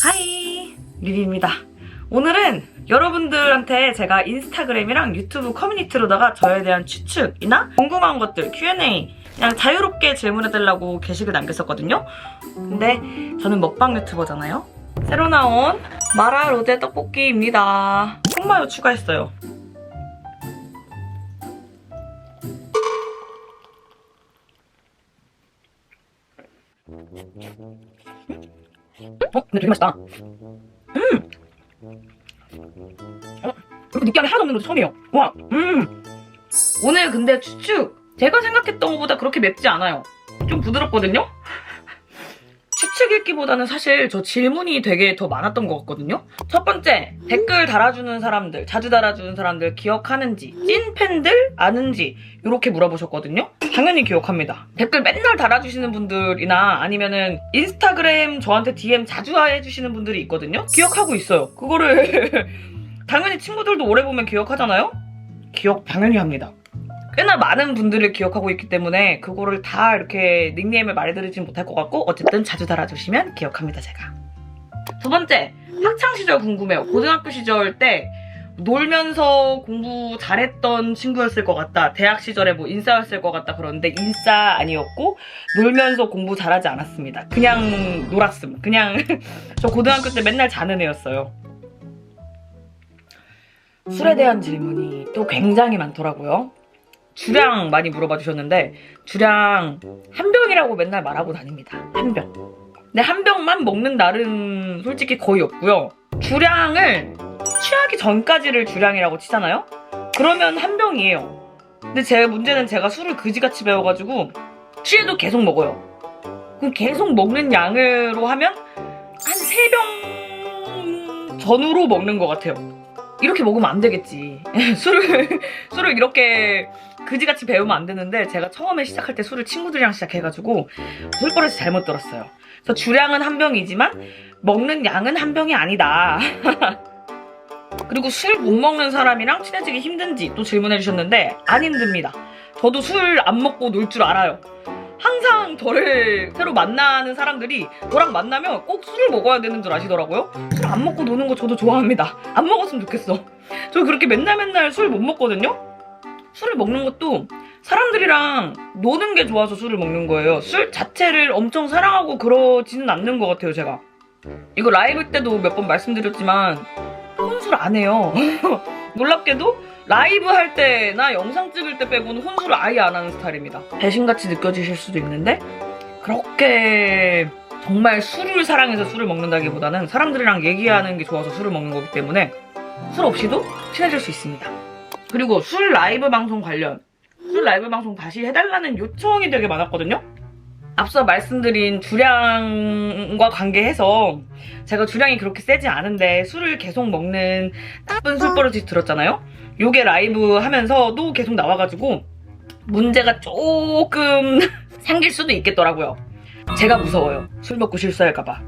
하이, 리리입니다. 오늘은 여러분들한테 제가 인스타그램이랑 유튜브 커뮤니티로다가 저에 대한 추측이나 궁금한 것들 Q&A 그냥 자유롭게 질문해달라고 게시글 남겼었거든요. 근데 저는 먹방 유튜버잖아요. 새로 나온 마라 로제 떡볶이입니다. 콩마요 추가했어요. 근데 되게 맛있다. 이렇게 느끼함이 하나도 없는 것도 처음이에요. 와, 오늘 근데 추측 제가 생각했던 것보다 그렇게 맵지 않아요. 좀 부드럽거든요? 추측 읽기보다는 사실 저 질문이 되게 더 많았던 것 같거든요? 첫 번째, 댓글 달아주는 사람들, 자주 달아주는 사람들 기억하는지, 찐팬들 아는지 이렇게 물어보셨거든요? 당연히 기억합니다. 댓글 맨날 달아주시는 분들이나 아니면은 인스타그램 저한테 DM 자주 해주시는 분들이 있거든요? 기억하고 있어요. 그거를 당연히 친구들도 오래 보면 기억하잖아요? 기억 당연히 합니다. 꽤나 많은 분들을 기억하고 있기 때문에 그거를 다 이렇게 닉네임을 말해드리진 못할 것 같고 어쨌든 자주 달아주시면 기억합니다, 제가. 두 번째, 학창시절 궁금해요. 고등학교 시절 때 놀면서 공부 잘했던 친구였을 것 같다. 대학 시절에 뭐 인싸였을 것 같다 그러는데 인싸 아니었고 놀면서 공부 잘하지 않았습니다. 그냥 놀았음. 그냥 저 고등학교 때 맨날 자는 애였어요. 술에 대한 질문이 또 굉장히 많더라고요. 주량 많이 물어봐 주셨는데 주량 한 병이라고 맨날 말하고 다닙니다. 한 병. 근데 한 병만 먹는 날은 솔직히 거의 없고요. 주량을 취하기 전까지를 주량이라고 치잖아요? 그러면 한 병이에요. 근데 제 문제는 제가 술을 그지같이 배워가지고 취해도 계속 먹어요. 그럼 계속 먹는 양으로 하면 한 3병 전후로 먹는 것 같아요. 이렇게 먹으면 안 되겠지. 술을 이렇게 그지같이 배우면 안 되는데 제가 처음에 시작할 때 술을 친구들이랑 시작해가지고 술버릇이 잘못 들었어요. 그래서 주량은 한 병이지만 먹는 양은 한 병이 아니다. 그리고 술 못 먹는 사람이랑 친해지기 힘든지 또 질문해 주셨는데 안 힘듭니다. 저도 술 안 먹고 놀 줄 알아요. 항상 저를 새로 만나는 사람들이 저랑 만나면 꼭 술을 먹어야 되는 줄 아시더라고요. 술 안 먹고 노는 거 저도 좋아합니다. 안 먹었으면 좋겠어. 저 그렇게 맨날 술 못 먹거든요. 술을 먹는 것도 사람들이랑 노는 게 좋아서 술을 먹는 거예요. 술 자체를 엄청 사랑하고 그러지는 않는 것 같아요, 제가. 이거 라이브 때도 몇 번 말씀드렸지만 혼술 안 해요. 놀랍게도 라이브 할 때나 영상 찍을 때 빼고는 혼술을 아예 안 하는 스타일입니다. 배신같이 느껴지실 수도 있는데 그렇게 정말 술을 사랑해서 술을 먹는다기보다는 사람들이랑 얘기하는 게 좋아서 술을 먹는 거기 때문에 술 없이도 친해질 수 있습니다. 그리고 술 라이브 방송 관련 술 라이브 방송 다시 해달라는 요청이 되게 많았거든요. 앞서 말씀드린 주량과 관계해서 제가 주량이 그렇게 세지 않은데 술을 계속 먹는 나쁜 술버릇이 들었잖아요. 요게 라이브 하면서도 계속 나와가지고 문제가 조금 생길 수도 있겠더라고요. 제가 무서워요. 술 먹고 실수할까봐.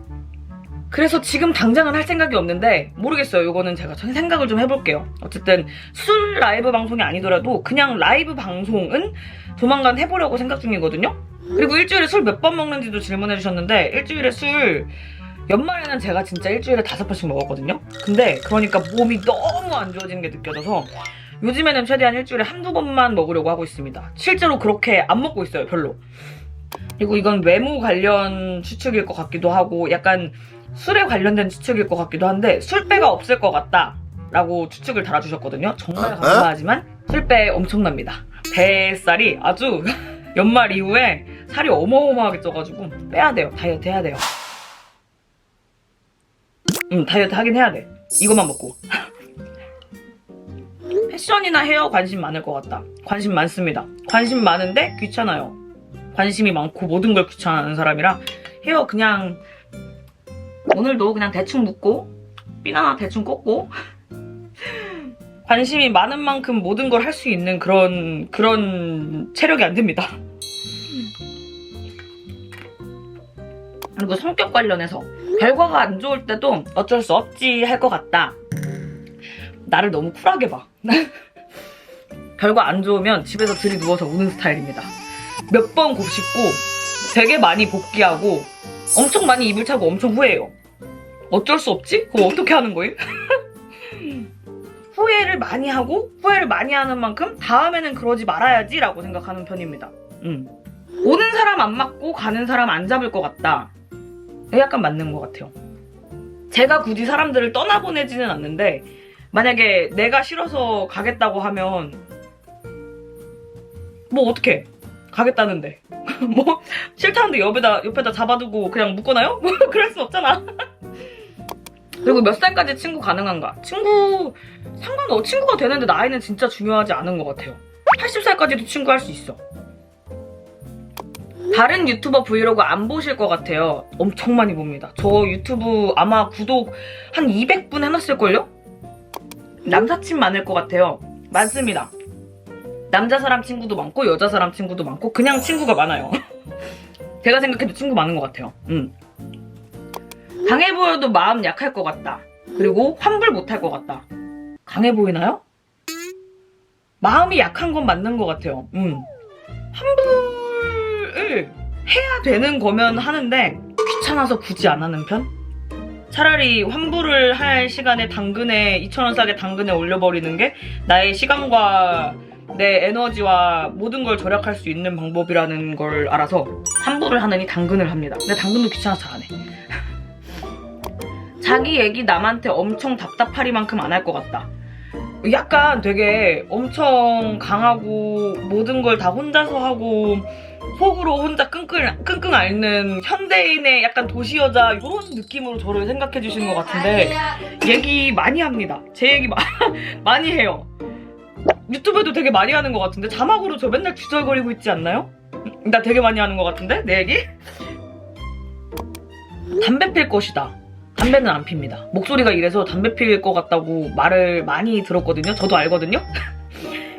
그래서 지금 당장은 할 생각이 없는데 모르겠어요. 요거는 제가 생각을 좀 해볼게요. 어쨌든 술 라이브 방송이 아니더라도 그냥 라이브 방송은 조만간 해보려고 생각 중이거든요. 그리고 일주일에 술 몇 번 먹는지도 질문해 주셨는데 일주일에 술 연말에는 제가 진짜 일주일에 5번씩 먹었거든요. 근데 그러니까 몸이 너무 안 좋아지는 게 느껴져서 요즘에는 최대한 일주일에 한두 번만 먹으려고 하고 있습니다. 실제로 그렇게 안 먹고 있어요, 별로. 그리고 이건 외모 관련 추측일 것 같기도 하고 약간 술에 관련된 추측일 것 같기도 한데 술배가 없을 것 같다 라고 추측을 달아주셨거든요. 정말 감사하지만 술배 엄청납니다. 뱃살이 아주 연말 이후에 살이 어마어마하게 쪄가지고 빼야 돼요. 다이어트 해야 돼요. 다이어트 하긴 해야 돼. 이것만 먹고. 패션이나 헤어 관심 많을 것 같다. 관심 많습니다. 관심 많은데 귀찮아요. 관심이 많고 모든 걸 귀찮아하는 사람이라 헤어 그냥 오늘도 그냥 대충 묶고 핀 하나 대충 꽂고 관심이 많은 만큼 모든 걸 할 수 있는 그런 체력이 안 됩니다. 그리고 성격 관련해서 결과가 안 좋을 때도 어쩔 수 없지 할 것 같다. 나를 너무 쿨하게 봐. 결과 안 좋으면 집에서 들이누워서 우는 스타일입니다. 몇 번 곱씹고 되게 많이 복귀하고 엄청 많이 이불 차고 엄청 후회해요. 어쩔 수 없지? 그럼 어떻게 하는 거임? 후회를 많이 하고 후회를 많이 하는 만큼 다음에는 그러지 말아야지 라고 생각하는 편입니다. 오는 사람 안 맞고 가는 사람 안 잡을 것 같다. 약간 맞는 것 같아요. 제가 굳이 사람들을 떠나보내지는 않는데 만약에 내가 싫어서 가겠다고 하면 뭐 어떡해. 가겠다는데 뭐 싫다는데 옆에다 잡아두고 그냥 묶어놔요? 뭐 그럴 순 없잖아. 그리고 몇 살까지 친구 가능한가? 친구가 되는데 나이는 진짜 중요하지 않은 것 같아요. 80살까지도 친구할 수 있어. 다른 유튜버 브이로그 안 보실 것 같아요. 엄청 많이 봅니다. 저 유튜브 아마 구독 한 200분 해놨을걸요? 남사친 많을 것 같아요. 많습니다. 남자 사람 친구도 많고 여자 사람 친구도 많고 그냥 친구가 많아요. 제가 생각해도 친구 많은 것 같아요. 강해 보여도 마음 약할 것 같다. 그리고 환불 못할 것 같다. 강해 보이나요? 마음이 약한 건 맞는 것 같아요. 환불을 해야 되는 거면 하는데 귀찮아서 굳이 안 하는 편? 차라리 환불을 할 시간에 당근에 2,000원 싸게 당근에 올려버리는 게 나의 시간과 내 에너지와 모든 걸 절약할 수 있는 방법이라는 걸 알아서 환불을 하느니 당근을 합니다. 근데 당근도 귀찮아서 잘 안 해. 자기 얘기 남한테 엄청 답답하리만큼 안 할 것 같다. 약간 되게 엄청 강하고 모든 걸 다 혼자서 하고 속으로 혼자 끙끙 앓는 현대인의 약간 도시여자 이런 느낌으로 저를 생각해 주시는 것 같은데 얘기 많이 합니다. 제 얘기 많이 해요. 유튜브에도 되게 많이 하는 것 같은데 자막으로 저 맨날 주절거리고 있지 않나요? 나 되게 많이 하는 것 같은데 내 얘기? 담배 필 것이다. 담배는 안 핍니다. 목소리가 이래서 담배 필 것 같다고 말을 많이 들었거든요. 저도 알거든요.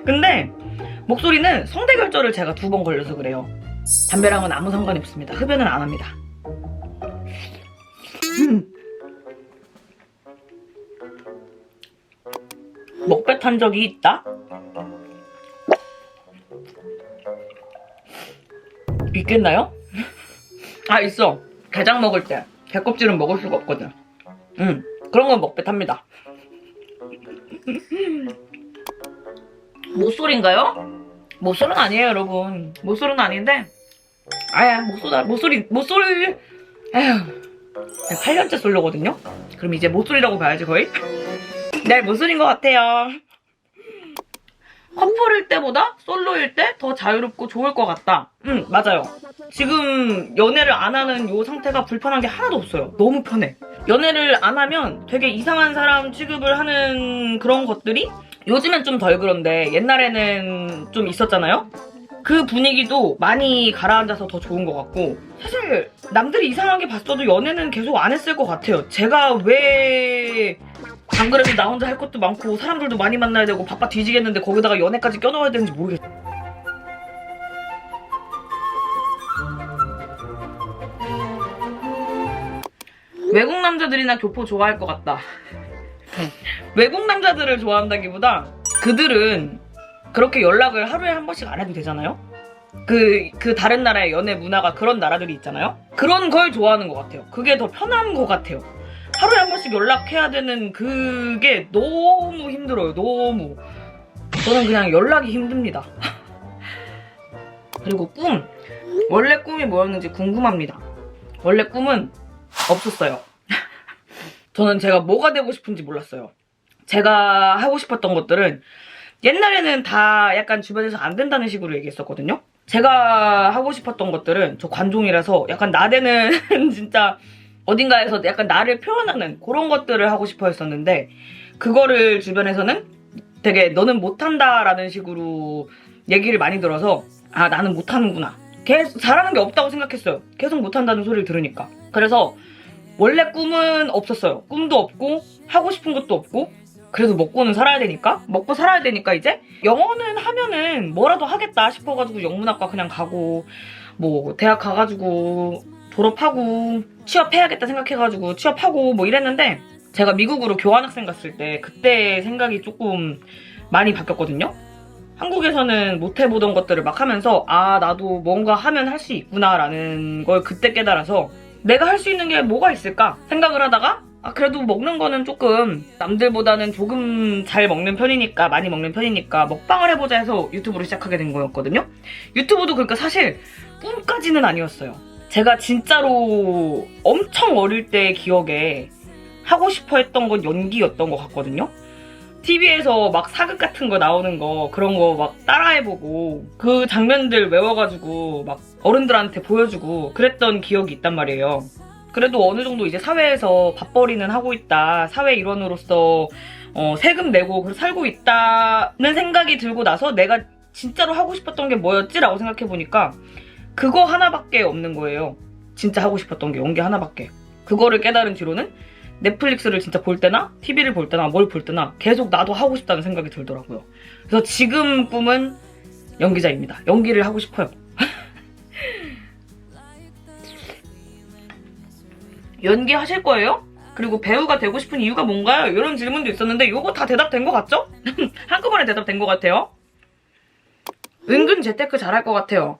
근데 목소리는 성대결절을 제가 2번 걸려서 그래요. 담배랑은 아무 상관이 없습니다. 흡연은 안 합니다. 먹배 탄 적이 있다? 있겠나요? 아 있어. 게장 먹을 때 게껍질은 먹을 수가 없거든. 그런 건 먹배 탑니다. 모쏠인가요? 모쏠은 아니에요 여러분. 모쏠은 아닌데 아야 모쏠이 에휴 8년째 솔로거든요? 그럼 이제 모쏠이라고 봐야지 거의? 네 모쏠인 것 같아요. 커플일 때보다 솔로일 때 더 자유롭고 좋을 것 같다. 맞아요. 지금 연애를 안 하는 이 상태가 불편한 게 하나도 없어요. 너무 편해. 연애를 안 하면 되게 이상한 사람 취급을 하는 그런 것들이 요즘엔 좀 덜 그런데 옛날에는 좀 있었잖아요? 그 분위기도 많이 가라앉아서 더 좋은 것 같고 사실 남들이 이상하게 봤어도 연애는 계속 안 했을 것 같아요. 제가 왜 안 그래도 나 혼자 할 것도 많고 사람들도 많이 만나야 되고 바빠 뒤지겠는데 거기다가 연애까지 껴넣어야 되는지 모르겠어. 외국 남자들이나 교포 좋아할 것 같다. 외국 남자들을 좋아한다기보다 그들은 그렇게 연락을 하루에 한 번씩 안 해도 되잖아요? 그 다른 나라의 연애 문화가 그런 나라들이 있잖아요? 그런 걸 좋아하는 것 같아요. 그게 더 편한 것 같아요. 하루에 한 번씩 연락해야 되는 그게 너무 힘들어요. 너무. 저는 그냥 연락이 힘듭니다. 그리고 꿈. 원래 꿈이 뭐였는지 궁금합니다. 원래 꿈은 없었어요. 저는 제가 뭐가 되고 싶은지 몰랐어요. 제가 하고 싶었던 것들은 옛날에는 다 약간 주변에서 안 된다는 식으로 얘기했었거든요. 제가 하고 싶었던 것들은 저 관종이라서 약간 나대는 진짜 어딘가에서 약간 나를 표현하는 그런 것들을 하고 싶어 했었는데 그거를 주변에서는 되게 너는 못한다라는 식으로 얘기를 많이 들어서 아 나는 못하는구나. 계속 잘하는 게 없다고 생각했어요. 계속 못한다는 소리를 들으니까. 그래서 원래 꿈은 없었어요. 꿈도 없고 하고 싶은 것도 없고 그래도 먹고는 살아야 되니까 먹고 살아야 되니까 이제 영어는 하면은 뭐라도 하겠다 싶어가지고 영문학과 그냥 가고 뭐 대학 가가지고 졸업하고 취업해야겠다 생각해가지고 취업하고 뭐 이랬는데 제가 미국으로 교환학생 갔을 때 그때 생각이 조금 많이 바뀌었거든요. 한국에서는 못 해보던 것들을 막 하면서 아 나도 뭔가 하면 할 수 있구나 라는 걸 그때 깨달아서 내가 할 수 있는 게 뭐가 있을까 생각을 하다가 그래도 먹는 거는 조금 남들보다는 조금 잘 먹는 편이니까, 많이 먹는 편이니까 먹방을 해보자 해서 유튜브를 시작하게 된 거였거든요. 유튜브도 그러니까 사실 꿈까지는 아니었어요. 제가 진짜로 엄청 어릴 때 기억에 하고 싶어 했던 건 연기였던 것 같거든요. TV에서 막 사극 같은 거 나오는 거 그런 거 막 따라해보고 그 장면들 외워가지고 막 어른들한테 보여주고 그랬던 기억이 있단 말이에요. 그래도 어느 정도 이제 사회에서 밥벌이는 하고 있다. 사회 일원으로서 세금 내고 살고 있다는 생각이 들고 나서 내가 진짜로 하고 싶었던 게 뭐였지? 라고 생각해보니까 그거 하나밖에 없는 거예요. 진짜 하고 싶었던 게 연기 하나밖에. 그거를 깨달은 뒤로는 넷플릭스를 진짜 볼 때나 TV를 볼 때나 뭘 볼 때나 계속 나도 하고 싶다는 생각이 들더라고요. 그래서 지금 꿈은 연기자입니다. 연기를 하고 싶어요. 연기하실 거예요? 그리고 배우가 되고 싶은 이유가 뭔가요? 이런 질문도 있었는데 이거 다 대답된 것 같죠? 한꺼번에 대답된 것 같아요. 은근 재테크 잘할 것 같아요.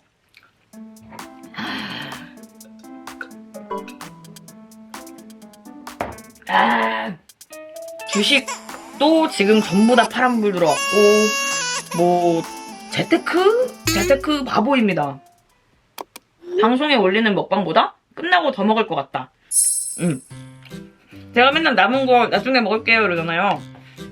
주식도 지금 전부 다 파란불 들어왔고 뭐 재테크 바보입니다. 방송에 올리는 먹방보다 끝나고 더 먹을 것 같다. 제가 맨날 남은 거 나중에 먹을게요 이러잖아요.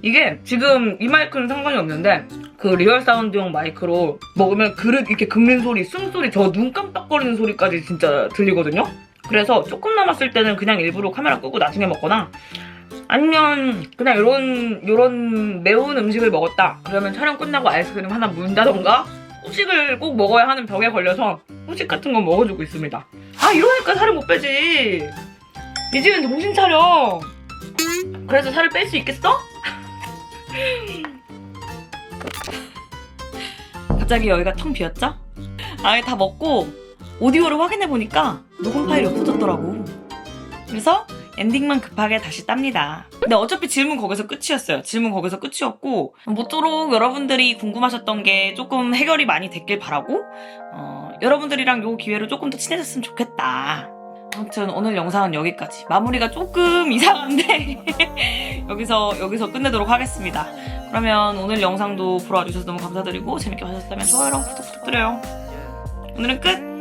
이게 지금 이 마이크는 상관이 없는데 그 리얼 사운드용 마이크로 먹으면 그릇 이렇게 긁는 소리, 숨소리, 저 눈 깜빡거리는 소리까지 진짜 들리거든요. 그래서 조금 남았을 때는 그냥 일부러 카메라 끄고 나중에 먹거나 아니면 그냥 요런 매운 음식을 먹었다 그러면 촬영 끝나고 아이스크림 하나 문다던가 후식을 꼭 먹어야 하는 벽에 걸려서 후식 같은 건 먹어주고 있습니다. 이러니까 살을 못 빼지. 이제는 정신 차려. 그래서 살을 뺄 수 있겠어? 갑자기 여기가 텅 비었죠? 다 먹고 오디오를 확인해보니까 녹음 파일이 없어졌더라고. 그래서 엔딩만 급하게 다시 땁니다. 근데 어차피 질문 거기서 끝이었어요. 질문 거기서 끝이었고 모쪼록 여러분들이 궁금하셨던 게 조금 해결이 많이 됐길 바라고 여러분들이랑 요 기회로 조금 더 친해졌으면 좋겠다. 아무튼 오늘 영상은 여기까지. 마무리가 조금 이상한데 여기서 끝내도록 하겠습니다. 그러면 오늘 영상도 보러 와주셔서 너무 감사드리고 재밌게 보셨다면 좋아요랑 구독 부탁드려요. 오늘은 끝!